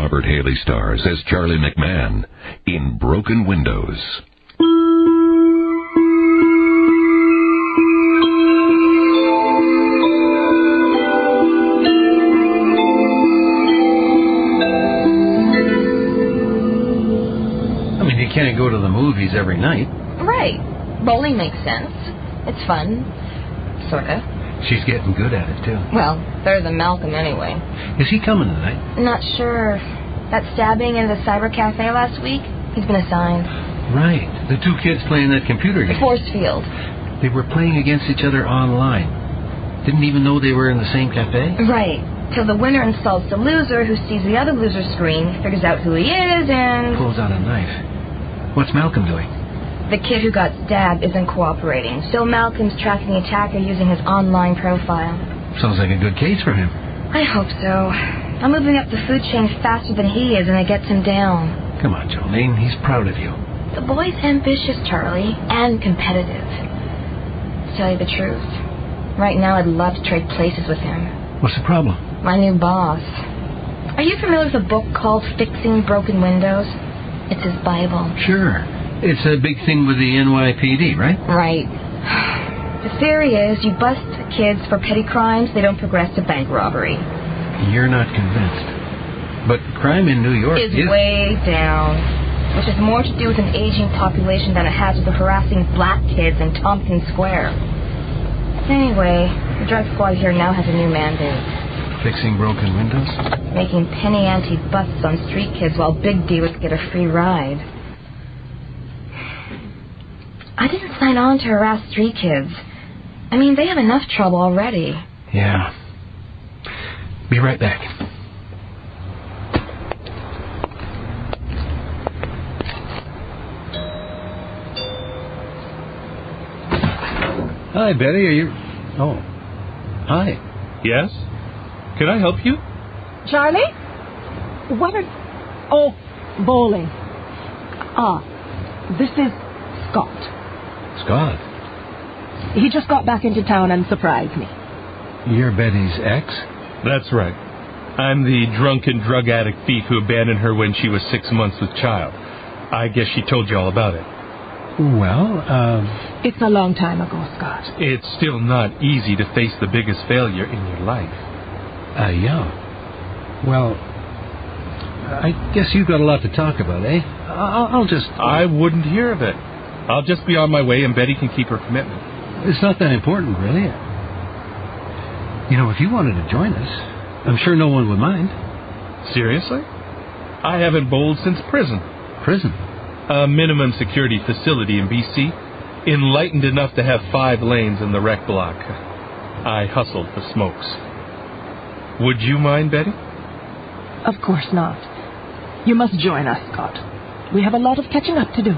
Robert Haley stars as Charlie McMahon in Broken Windows. I mean, you can't go to the movies every night. Right. Bowling makes sense. It's fun. Sorta. She's getting good at it, too. Well, better than Malcolm anyway. Is he coming tonight? Not sure. That stabbing in the cyber cafe last week, he's been assigned. Right. The two kids playing that computer game. The force field. They were playing against each other online. Didn't even know they were in the same cafe? Right. Till the winner insults the loser, who sees the other loser's screen, figures out who he is, and... Pulls out a knife. What's Malcolm doing? The kid who got stabbed isn't cooperating, so Malcolm's tracking the attacker using his online profile. Sounds like a good case for him. I hope so. I'm moving up the food chain faster than he is, and it gets him down. Come on, Jolene. He's proud of you. The boy's ambitious, Charlie, and competitive. To tell you the truth, right now I'd love to trade places with him. What's the problem? My new boss. Are you familiar with a book called Fixing Broken Windows? It's his Bible. Sure. It's a big thing with the NYPD, right? Right. The theory is you bust kids for petty crimes, they don't progress to bank robbery. You're not convinced. But crime in New York is way down, which has more to do with an aging population than it has with the harassing black kids in Tompkins Square. Anyway, the drug squad here now has a new mandate. Fixing broken windows? Making penny ante busts on street kids while big dealers get a free ride. I didn't sign on to harass street kids. I mean, they have enough trouble already. Yeah. Be right back. Hi, Betty. Are you... Oh. Hi. Yes? Can I help you? Charlie? What are... Oh, bowling. This is Scott. Scott? He just got back into town and surprised me. You're Betty's ex? That's right. I'm the drunken drug addict thief who abandoned her when she was 6 months with child. I guess she told you all about it. Well, It's a long time ago, Scott. It's still not easy to face the biggest failure in your life. Yeah. Well, I guess you've got a lot to talk about, eh? I'll just... I wouldn't hear of it. I'll just be on my way and Betty can keep her commitment. It's not that important, really. You know, if you wanted to join us, I'm sure no one would mind. Seriously? I haven't bowled since prison. Prison? A minimum security facility in B.C., enlightened enough to have 5 lanes in the rec block. I hustled for smokes. Would you mind, Betty? Of course not. You must join us, Scott. We have a lot of catching up to do.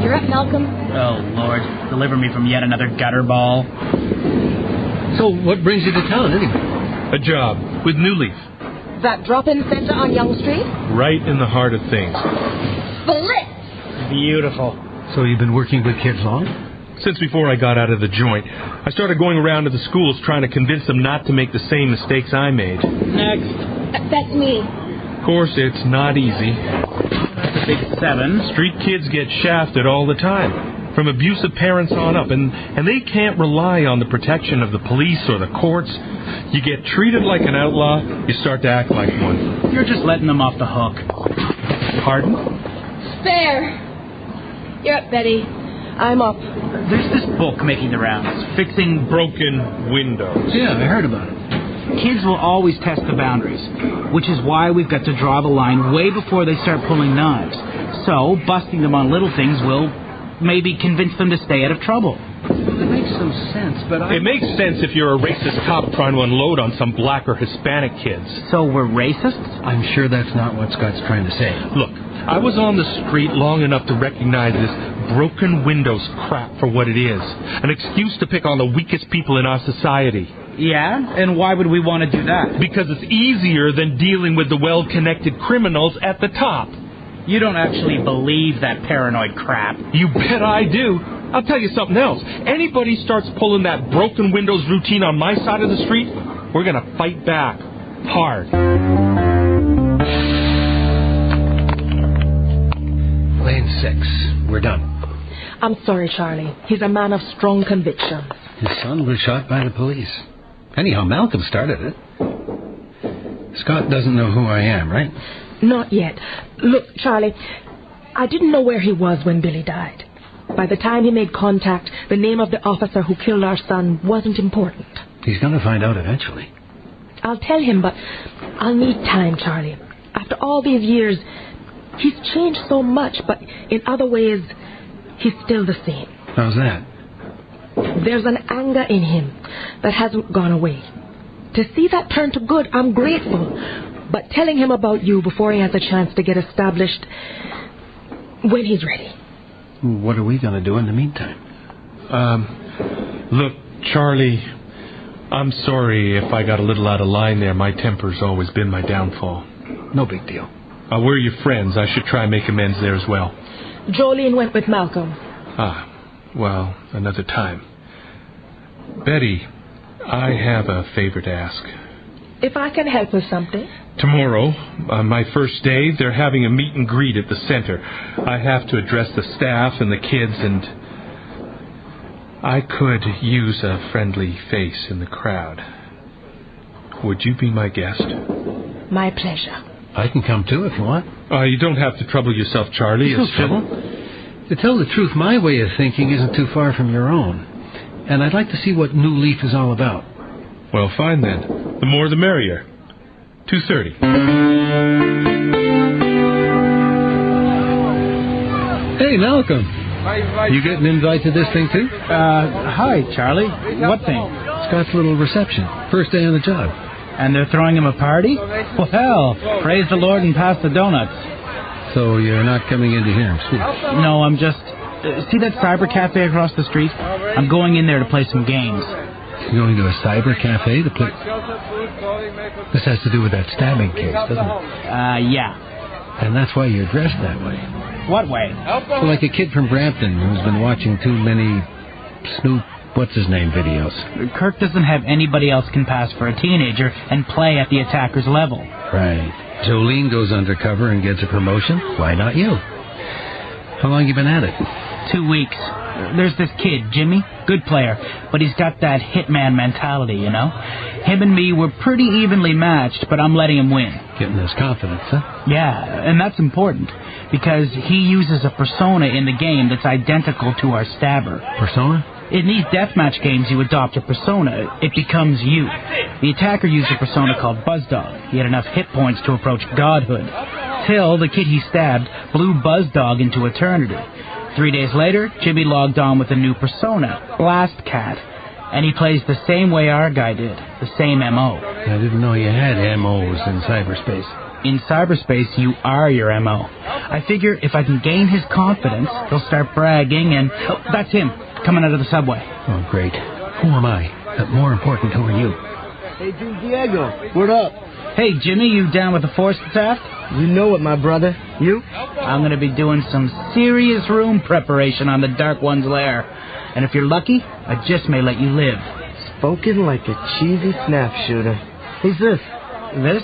You're up, Malcolm. Oh, Lord. Deliver me from yet another gutter ball. So what brings you to town, anyway? A job with New Leaf. That drop-in center on Yonge Street? Right in the heart of things. Split! Beautiful. So you've been working with kids long? Since before I got out of the joint, I started going around to the schools trying to convince them not to make the same mistakes I made. Next. That's me. Of course, it's not easy. That's a big 7. Street kids get shafted all the time, from abusive parents on up, and they can't rely on the protection of the police or the courts. You get treated like an outlaw, you start to act like one. You're just letting them off the hook. Pardon? Spare. You're up, Betty. I'm up. There's this book making the rounds, Fixing Broken Windows. Yeah, I heard about it. Kids will always test the boundaries, which is why we've got to draw the line way before they start pulling knives. So, busting them on little things will maybe convince them to stay out of trouble. It makes some sense, but It makes sense if you're a racist cop trying to unload on some black or Hispanic kids. So we're racists? I'm sure that's not what Scott's trying to say. Look, I was on the street long enough to recognize this broken windows crap for what it is. An excuse to pick on the weakest people in our society. Yeah? And why would we want to do that? Because it's easier than dealing with the well-connected criminals at the top. You don't actually believe that paranoid crap. You bet I do. I'll tell you something else. Anybody starts pulling that broken windows routine on my side of the street, We're going to fight back. Hard. Lane 6. We're done. I'm sorry, Charlie. He's a man of strong convictions. His son was shot by the police. Anyhow, Malcolm started it. Scott doesn't know who I am, right? Not yet. Look, Charlie, I didn't know where he was when Billy died. By the time he made contact, the name of the officer who killed our son wasn't important. He's going to find out eventually. I'll tell him, but I'll need time, Charlie. After all these years, he's changed so much, but in other ways, he's still the same. How's that? There's an anger in him that hasn't gone away. To see that turn to good, I'm grateful. But telling him about you before he has a chance to get established, when he's ready. What are we going to do in the meantime? Look, Charlie, I'm sorry if I got a little out of line there. My temper's always been my downfall. No big deal. We're your friends. I should try and make amends there as well. Jolene went with Malcolm. Well, another time. Betty, I have a favor to ask. If I can help with something. Tomorrow, on my first day, they're having a meet and greet at the center. I have to address the staff and the kids, and I could use a friendly face in the crowd. Would you be my guest? My pleasure. I can come too if you want. You don't have to trouble yourself, Charlie. It's no trouble. To tell the truth, my way of thinking isn't too far from your own. And I'd like to see what New Leaf is all about. Well, fine then. The more the merrier. 2:30. Hey, Malcolm. You get an invite to this thing too? Hi, Charlie. What thing? Scott's little reception. First day on the job. And they're throwing him a party? Well, praise the Lord and pass the donuts. So you're not coming in to hear him speak? No, I'm just... see that cyber cafe across the street? I'm going in there to play some games. You're going to a cyber cafe to play... This has to do with that stabbing case, doesn't it? Yeah. And that's why you're dressed that way. What way? Well, like a kid from Brampton who's been watching too many Snoop what's-his-name videos. Kirk doesn't have anybody else can pass for a teenager and play at the attacker's level. Right. Jolene goes undercover and gets a promotion. Why not you? How long you been at it? 2 weeks. There's this kid, Jimmy. Good player, but he's got that hitman mentality, you know? Him and me were pretty evenly matched, but I'm letting him win. Getting his confidence, huh? Yeah, and that's important, because he uses a persona in the game that's identical to our stabber. Persona? In these deathmatch games, you adopt a persona. It becomes you. The attacker used a persona called Buzzdog. He had enough hit points to approach godhood. Till the kid he stabbed blew Buzzdog into eternity. 3 days later, Jimmy logged on with a new persona, Blast Cat. And he plays the same way our guy did, the same M.O. I didn't know you had M.O.s in cyberspace. In cyberspace, you are your M.O. I figure if I can gain his confidence, he'll start bragging and... Oh, that's him, coming out of the subway. Oh, great. Who am I? But more important, who are you? Hey, dude, Diego, what up? Hey, Jimmy, you down with the force attack? You know it, my brother. You? I'm going to be doing some serious room preparation on the Dark One's lair. And if you're lucky, I just may let you live. Spoken like a cheesy snap shooter. Who's this? This?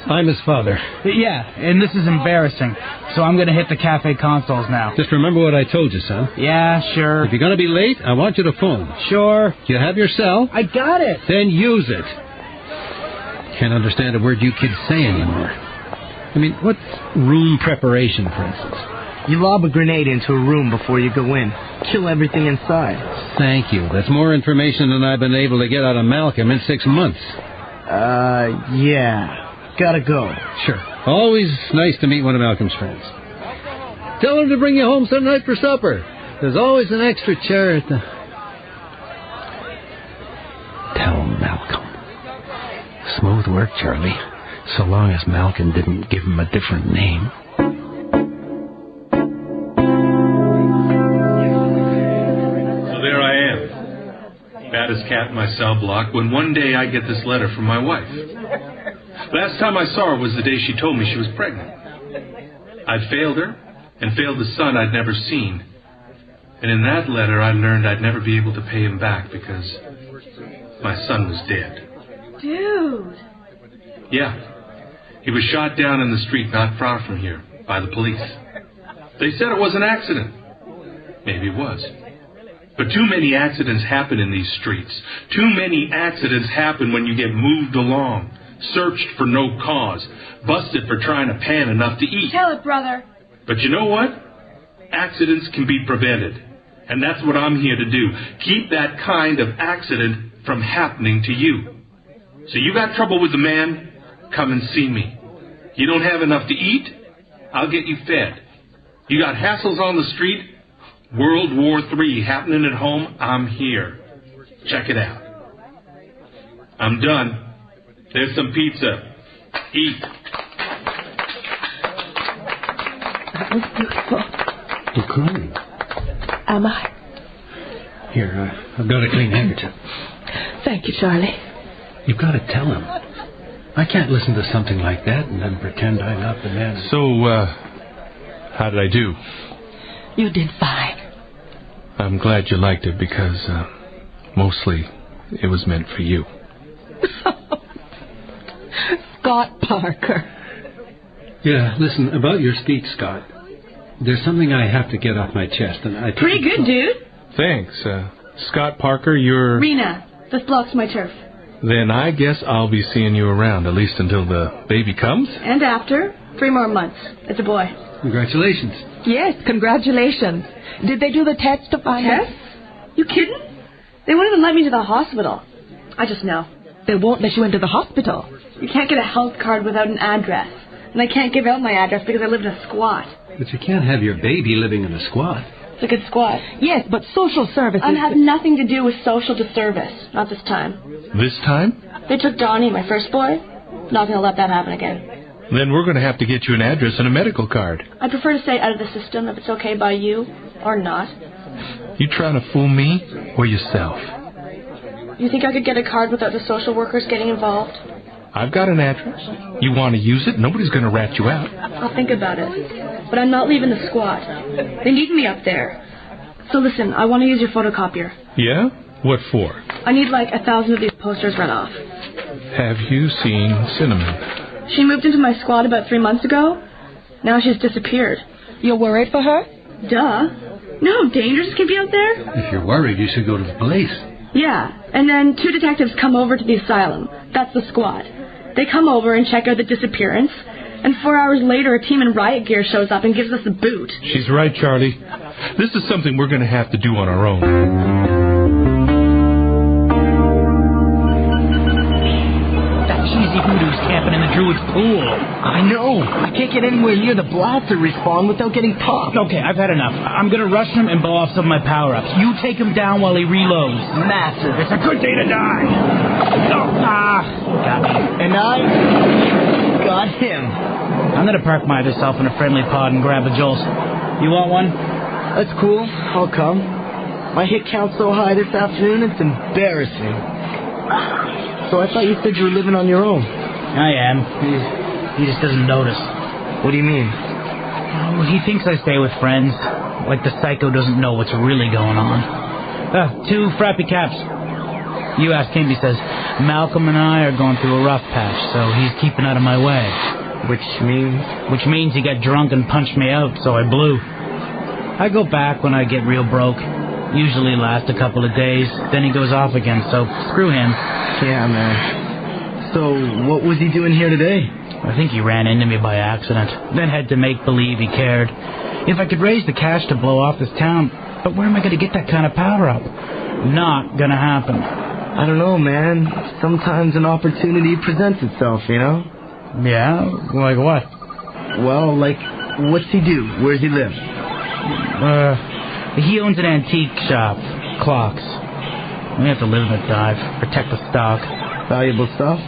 I'm his father. Yeah, and this is embarrassing. So I'm going to hit the cafe consoles now. Just remember what I told you, son. Yeah, sure. If you're going to be late, I want you to phone. Sure. Do you have your cell? I got it. Then use it. Can't understand a word you kids say anymore. I mean, what's room preparation, for instance? You lob a grenade into a room before you go in. Kill everything inside. Thank you. That's more information than I've been able to get out of Malcolm in 6 months. Yeah. Gotta go. Sure. Always nice to meet one of Malcolm's friends. Tell him to bring you home some night for supper. There's always an extra chair at the... Tell Malcolm. Smooth work, Charlie. So long as Malcolm didn't give him a different name. So there I am. Baddest cat in my cell block when one day I get this letter from my wife. Last time I saw her was the day she told me she was pregnant. I'd failed her and failed the son I'd never seen. And in that letter I learned I'd never be able to pay him back because my son was dead. Dude. Yeah. He was shot down in the street not far from here by the police. They said it was an accident. Maybe it was. But too many accidents happen in these streets. Too many accidents happen when you get moved along, searched for no cause, busted for trying to pan enough to eat. Tell it, brother. But you know what? Accidents can be prevented. And that's what I'm here to do. Keep that kind of accident from happening to you. So you got trouble with the man? Come and see me. You don't have enough to eat? I'll get you fed. You got hassles on the street? World War III happening at home? I'm here. Check it out. I'm done. There's some pizza. Eat. That was beautiful. You're crying. Am I? Here, I've got a clean handkerchief. Thank you, Charlie. You've got to tell him. I can't listen to something like that and then pretend I'm not the man. So, how did I do? You did fine. I'm glad you liked it because, mostly, it was meant for you. Scott Parker. Yeah, listen, about your speech, Scott. There's something I have to get off my chest, and I... Pretty good, dude. Thanks. Scott Parker, you're... Rena, this blocks my turf. Then I guess I'll be seeing you around, at least until the baby comes. And after, 3 more months. It's a boy. Congratulations. Yes, congratulations. Did they do the test to find out? Test? You kidding? They won't even let me to the hospital. I just know. They won't let you into the hospital. You can't get a health card without an address. And I can't give out my address because I live in a squat. But you can't have your baby living in a squat. It's a good squat. Yes, but social services... It has nothing to do with social service. Not this time. This time? They took Donnie, my first boy. Not going to let that happen again. Then we're going to have to get you an address and a medical card. I prefer to stay out of the system if it's okay by you or not. You trying to fool me or yourself? You think I could get a card without the social workers getting involved? I've got an address. You want to use it? Nobody's going to rat you out. I'll think about it. But I'm not leaving the squat. They need me up there. So listen, I want to use your photocopier. Yeah? What for? I need like 1,000 of these posters run off. Have you seen Cinnamon? She moved into my squad about 3 months ago. Now she's disappeared. You're worried for her? Duh. No, dangerous can be out there. If you're worried, you should go to the police. Yeah, and then 2 detectives come over to the asylum. That's the squad. They come over and check out the disappearance, and 4 hours later a team in riot gear shows up and gives us a boot. She's right, Charlie. This is something we're going to have to do on our own. That cheesy hoodoo's camping in the Druid's pool. I know. I can't get anywhere near the blaster respawn without getting popped. Okay, I've had enough. I'm going to rush him and blow off some of my power-ups. You take him down while he reloads. Massive. It's a good day to die. Got me. And I got him. I'm going to park myself in a friendly pod and grab a Jolt. You want one? That's cool. I'll come. My hit count's so high this afternoon, it's embarrassing. So I thought you said you were living on your own. I am. He just doesn't notice. What do you mean? Oh, he thinks I stay with friends. Like the psycho doesn't know what's really going on. 2 frappy caps. You ask him, he says, Malcolm and I are going through a rough patch, so he's keeping out of my way. Which means? Which means he got drunk and punched me out, so I blew. I go back when I get real broke. Usually last a couple of days, then he goes off again, so screw him. Yeah, man. So, what was he doing here today? I think he ran into me by accident, then had to make believe he cared. If I could raise the cash to blow off this town, but where am I going to get that kind of power up? Not gonna happen. I don't know, man. Sometimes an opportunity presents itself, you know? Yeah? Like what? Well, like, what's he do? Where's he live? He owns an antique shop. Clocks. We have to live in a dive. Protect the stock. Valuable stuff?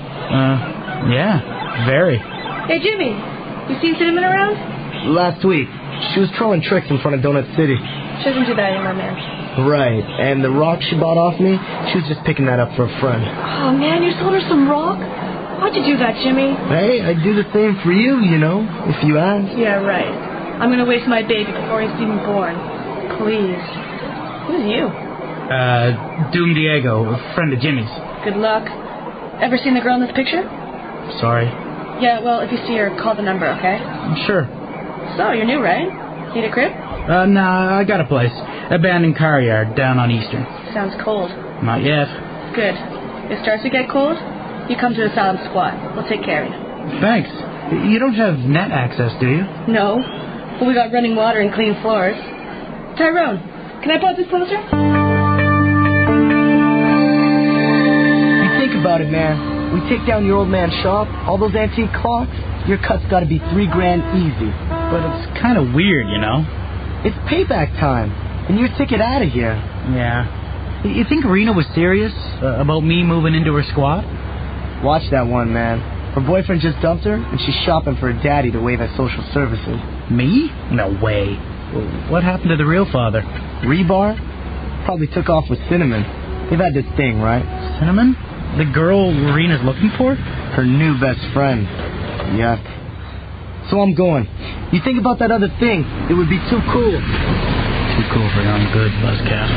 Yeah. Very. Hey, Jimmy. You seen Cinnamon around? Last week. She was trolling tricks in front of Donut City. She doesn't do that anymore, man. Right. And the rock she bought off me, she was just picking that up for a friend. Oh, man, you sold her some rock? How'd you do that, Jimmy? Hey, I'd do the same for you, you know, if you ask. Yeah, right. I'm going to waste my baby before he's even born. Please. Who's you? Doom Diego, a friend of Jimmy's. Good luck. Ever seen the girl in this picture? Sorry. Yeah, well, if you see her, call the number, okay? Sure. So, you're new, right? Need a crib? Nah, I got a place. Abandoned car yard down on Eastern. Sounds cold. Not yet. Good. If it starts to get cold, you come to the Asylum Squad. We'll take care of you. Thanks. You don't have net access, do you? No, but we got running water and clean floors. Tyrone, can I pause this closer? You think about it, man. We take down your old man's shop, all those antique clocks, your cut's got to be $3 grand easy. But it's kind of weird, you know? It's payback time, and your ticket out of here. Yeah. You think Rena was serious about me moving into her squad? Watch that one, man. Her boyfriend just dumped her, and she's shopping for a daddy to waive at social services. Me? No way. What happened to the real father? Rebar? Probably took off with Cinnamon. They've had this thing, right? Cinnamon? The girl Rena's looking for? Her new best friend. Yuck. So I'm going. You think about that other thing. It would be too cool. Too cool for your own good, Buzzcat.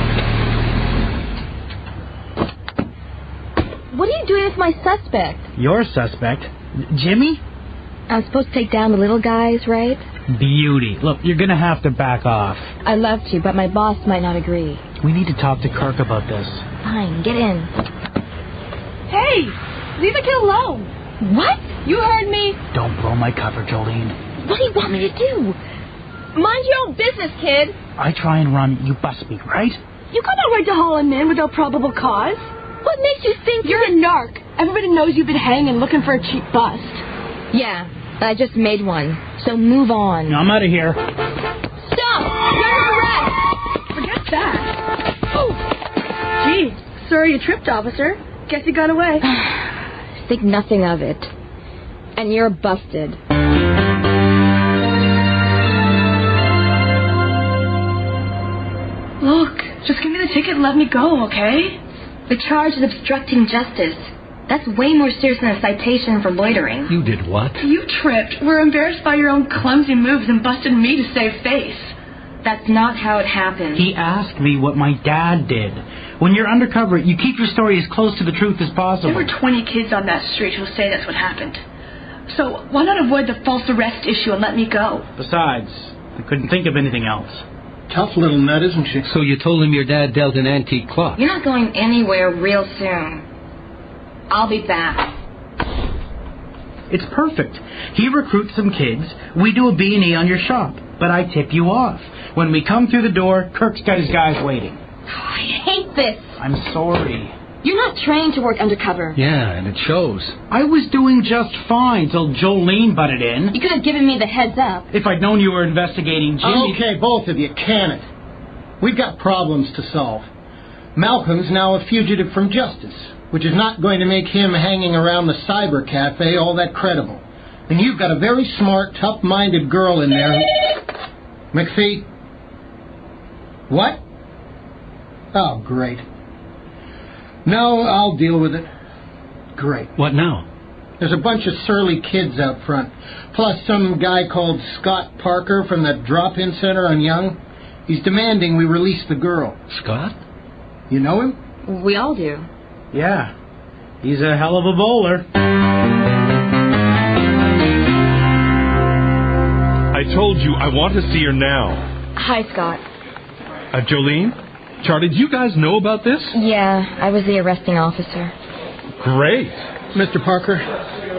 What are you doing with my suspect? Your suspect? Jimmy? I'm supposed to take down the little guys, right? Beauty. Look, you're gonna have to back off. I'd love to, but my boss might not agree. We need to talk to Kirk about this. Fine, get in. Hey, leave the kid alone. What? You heard me. Don't blow my cover, Jolene. What do you want me to do? Mind your own business, kid. I try and run, you bust me, right? You got no right to haul him in without probable cause. What makes you think You're a narc. Everybody knows you've been hanging looking for a cheap bust. Yeah, I just made one. So move on. I'm out of here. Stop! You're under arrest! Forget that. Oh, gee, sorry you tripped, officer. Guess you got away. Think nothing of it. And you're busted. Look, just give me the ticket and let me go, okay? The charge is obstructing justice. That's way more serious than a citation for loitering. You did what? You tripped. Were embarrassed by your own clumsy moves and busted me to save face. That's not how it happened. He asked me what my dad did. When you're undercover, you keep your story as close to the truth as possible. There were 20 kids on that street who'll say that's what happened. So why not avoid the false arrest issue and let me go? Besides, I couldn't think of anything else. Tough little nut, isn't she? So you told him your dad dealt an antique clock? You're not going anywhere real soon. I'll be back. It's perfect. He recruits some kids, we do a B&E on your shop, but I tip you off. When we come through the door, Kirk's got his guys waiting. I hate this. I'm sorry. You're not trained to work undercover. Yeah, and it shows. I was doing just fine till Jolene butted in. You could have given me the heads up. If I'd known you were investigating Jimmy... Okay, both of you, can it. We've got problems to solve. Malcolm's now a fugitive from justice, which is not going to make him hanging around the cyber cafe all that credible. And you've got a very smart, tough-minded girl in there. McPhee? What? Oh, great. No, I'll deal with it. Great. What now? There's a bunch of surly kids out front, plus some guy called Scott Parker from that drop-in center on Young. He's demanding we release the girl. Scott? You know him? We all do. Yeah, he's a hell of a bowler. I told you I want to see her now. Hi, Scott. Jolene? Charlie, do you guys know about this? Yeah, I was the arresting officer. Great. Mr. Parker,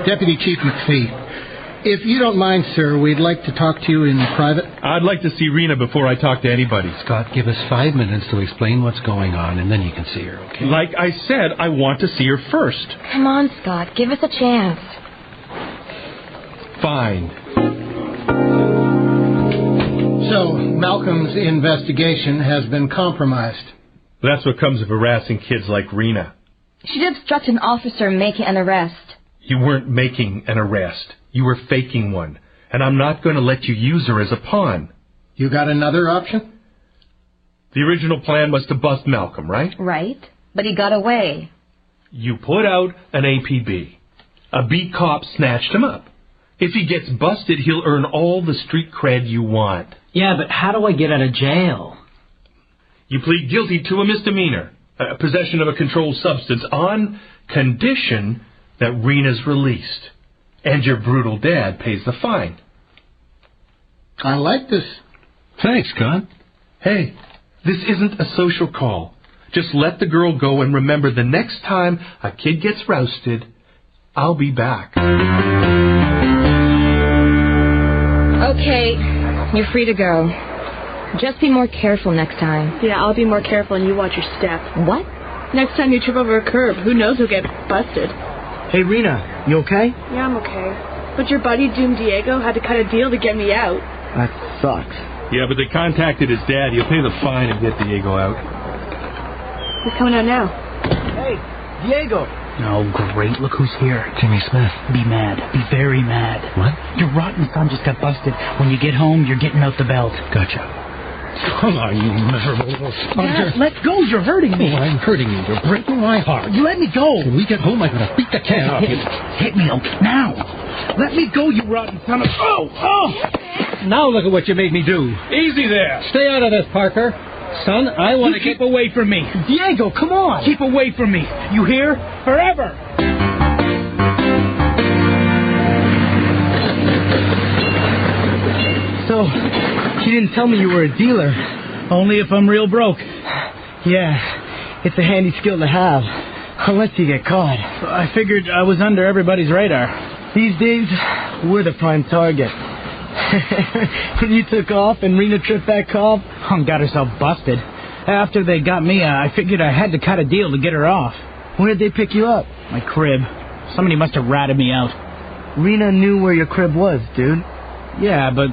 Deputy Chief McPhee. If you don't mind, sir, we'd like to talk to you in private. I'd like to see Rena before I talk to anybody. Scott, give us 5 minutes to explain what's going on, and then you can see her, okay? Like I said, I want to see her first. Come on, Scott. Give us a chance. Fine. So, Malcolm's investigation has been compromised. That's what comes of harassing kids like Rena. She did obstruct an officer making an arrest. You weren't making an arrest. You were faking one. And I'm not going to let you use her as a pawn. You got another option? The original plan was to bust Malcolm, right? Right. But he got away. You put out an APB. A beat cop snatched him up. If he gets busted, he'll earn all the street cred you want. Yeah, but how do I get out of jail? You plead guilty to a misdemeanor, possession of a controlled substance, on condition that Rena's released, and your brutal dad pays the fine. I like this. Thanks, Scott. Hey, this isn't a social call. Just let the girl go and remember the next time a kid gets rousted, I'll be back. Okay, you're free to go. Just be more careful next time. Yeah, I'll be more careful and you watch your step. What? Next time you trip over a curb, who knows who'll get busted. Hey, Rena, you okay? Yeah, I'm okay. But your buddy Doom Diego had to cut a deal to get me out. That sucks. Yeah, but they contacted his dad. He'll pay the fine and get Diego out. He's coming out now. Hey, Diego. Oh, great. Look who's here. Jimmy Smith. Be mad. Be very mad. What? Your rotten son just got busted. When you get home, you're getting out the belt. Gotcha. Come on, you miserable little sponger. Let go. You're hurting me. Oh, I'm hurting you. You're breaking my heart. You let me go. When we get home, I'm going to beat the can off you. Hit me, now. Let me go, you rotten son of... Oh! Now look at what you made me do. Easy there. Stay out of this, Parker. Son, I want to keep away from me. Diego, come on. Keep away from me. You hear? Forever. So, she didn't tell me you were a dealer. Only if I'm real broke. Yeah, it's a handy skill to have. Unless you get caught. I figured I was under everybody's radar. These days, we're the prime target. When you took off and Rena tripped that cop, Got herself busted. After they got me, I figured I had to cut a deal to get her off. where'd they pick you up? My crib. Somebody must have ratted me out. Rena knew where your crib was, dude. Yeah, but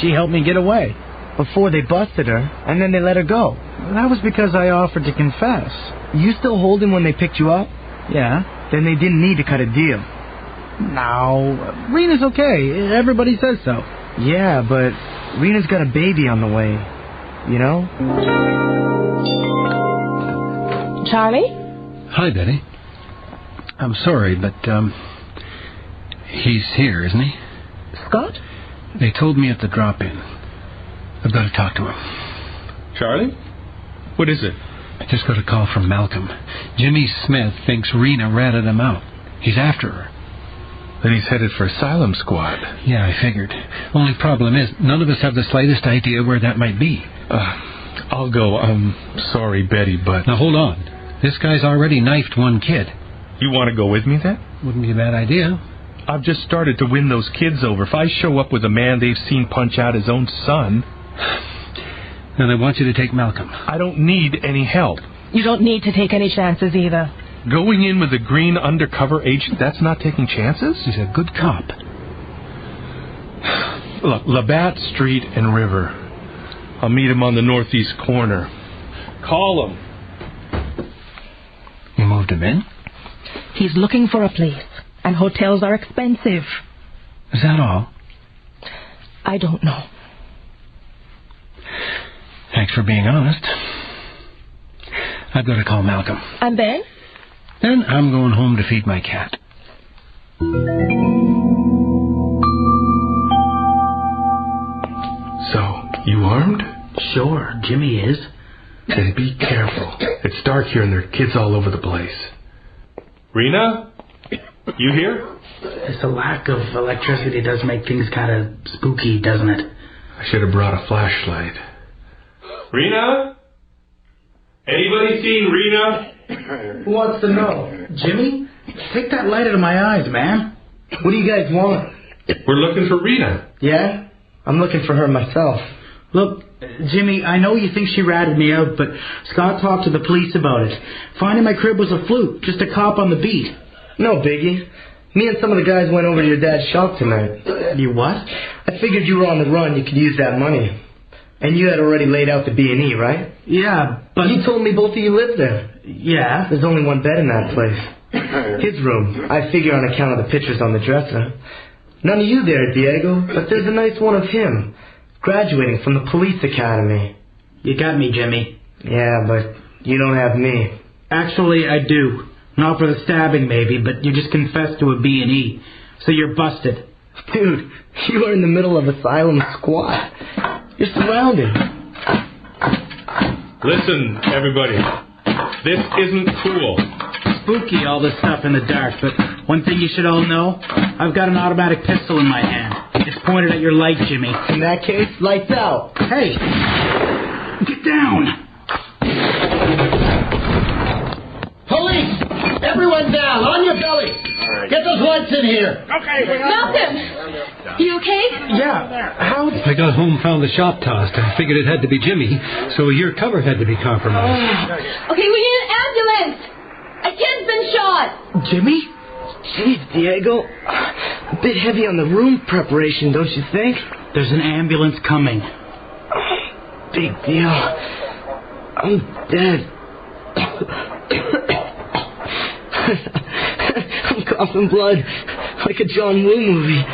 she helped me get away. Before they busted her, and then they let her go. That was because I offered to confess. You still hold him when they picked you up? Yeah. Then they didn't need to cut a deal. No, Rena's okay. Everybody says so. Yeah, but Rena's got a baby on the way. You know? Charlie? Hi, Betty. I'm sorry, but, he's here, isn't he? Scott? They told me at the drop-in. I've got to talk to him. Charlie? What is it? I just got a call from Malcolm. Jimmy Smith thinks Rena ratted him out. He's after her. Then he's headed for Asylum Squad. Yeah, I figured. Only problem is, none of us have the slightest idea where that might be. I'll go. I'm sorry, Betty, but... Now, hold on. This guy's already knifed one kid. You want to go with me, then? Wouldn't be a bad idea. I've just started to win those kids over. If I show up with a man they've seen punch out his own son... Then I want you to take Malcolm. I don't need any help. You don't need to take any chances either. Going in with a green undercover agent, that's not taking chances? He's a good cop. Look, Labatt Street and River. I'll meet him on the northeast corner. Call him. You moved him in? He's looking for a place, and hotels are expensive. Is that all? I don't know. Thanks for being honest. I've got to call Malcolm. And then? Then I'm going home to feed my cat. So, you armed? Sure, Jimmy is. Then be careful. It's dark here and there are kids all over the place. Rena? You here? The lack of electricity does make things kind of spooky, doesn't it? I should have brought a flashlight. Rena? Anybody seen Rena? Who wants to know? Jimmy? Take that light out of my eyes, man. What do you guys want? We're looking for Rena. Yeah? I'm looking for her myself. Look, Jimmy, I know you think she ratted me out, but Scott talked to the police about it. Finding my crib was a fluke, just a cop on the beat. No biggie. Me and some of the guys went over to your dad's shop tonight. You what? I figured you were on the run, you could use that money. And you had already laid out the B&E, right? Yeah, but... You told me both of you lived there. Yeah. There's only one bed in that place. His room. I figure on account of the pictures on the dresser. None of you there, Diego, but there's a nice one of him, graduating from the police academy. You got me, Jimmy. Yeah, but you don't have me. Actually, I do. Not for the stabbing, maybe, but you just confessed to a B&E. So you're busted. Dude, you are in the middle of Asylum Squad. You're surrounded. Listen, everybody. This isn't cool. Spooky, all this stuff in the dark, but One thing you should all know, I've got an automatic pistol in my hand. It's pointed at your light, Jimmy. In that case, lights out. Hey! Get down! Police! Everyone down, on your belly! Get those lights in here! Okay, Malcolm! You okay? Yeah. How? I got home, found the shop tossed. I figured it had to be Jimmy, so your cover had to be compromised. Okay, we need an ambulance! A kid's been shot! Jimmy? Jeez, Diego. A bit heavy on the room preparation, don't you think? There's an ambulance coming. Big deal. I'm dead. I'm coughing blood like a John Woo movie.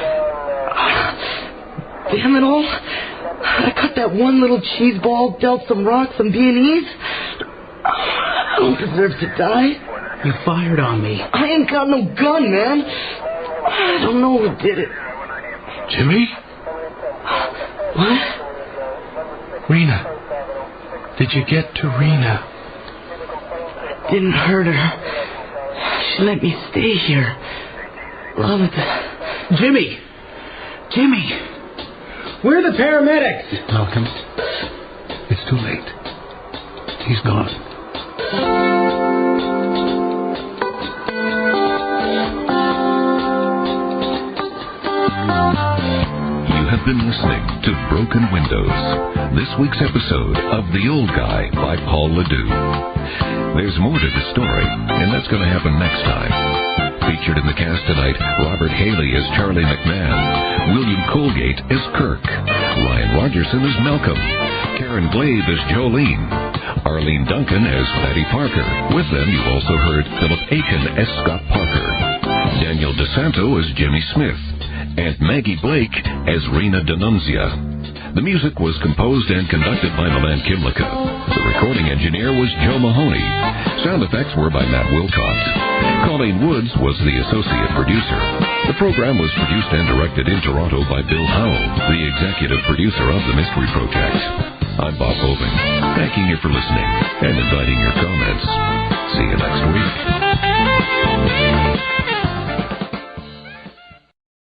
Damn it all. I cut that one little cheese ball, dealt some rocks, some B&Es. I don't deserve to die. You fired on me. I ain't got no gun, man. I don't know who did it. Jimmy? What? Rena. Did you get to Rena? Didn't hurt her. She let me stay here. Loved. Jimmy! Jimmy! Where are the paramedics? Malcolm, it's too late. He's gone. You have been listening to Broken Windows, this week's episode of The Old Guy by Paul LeDoux. There's more to the story, and that's going to happen next time. Featured in the cast tonight, Robert Haley as Charlie McMahon, William Colgate as Kirk, Ryan Rogerson as Malcolm, Karen Glave as Jolene, Arlene Duncan as Patty Parker. With them, you also heard Philip Aiken as Scott Parker, Daniel DeSanto as Jimmy Smith, and Maggie Blake as Rena D'Annunzia. The music was composed and conducted by Milan. The recording engineer was Joe Mahoney. Sound effects were by Matt Wilcox. Colleen Woods was the associate producer. The program was produced and directed in Toronto by Bill Howell, the executive producer of The Mystery Project. I'm Bob Boving, thanking you for listening and inviting your comments. See you next week.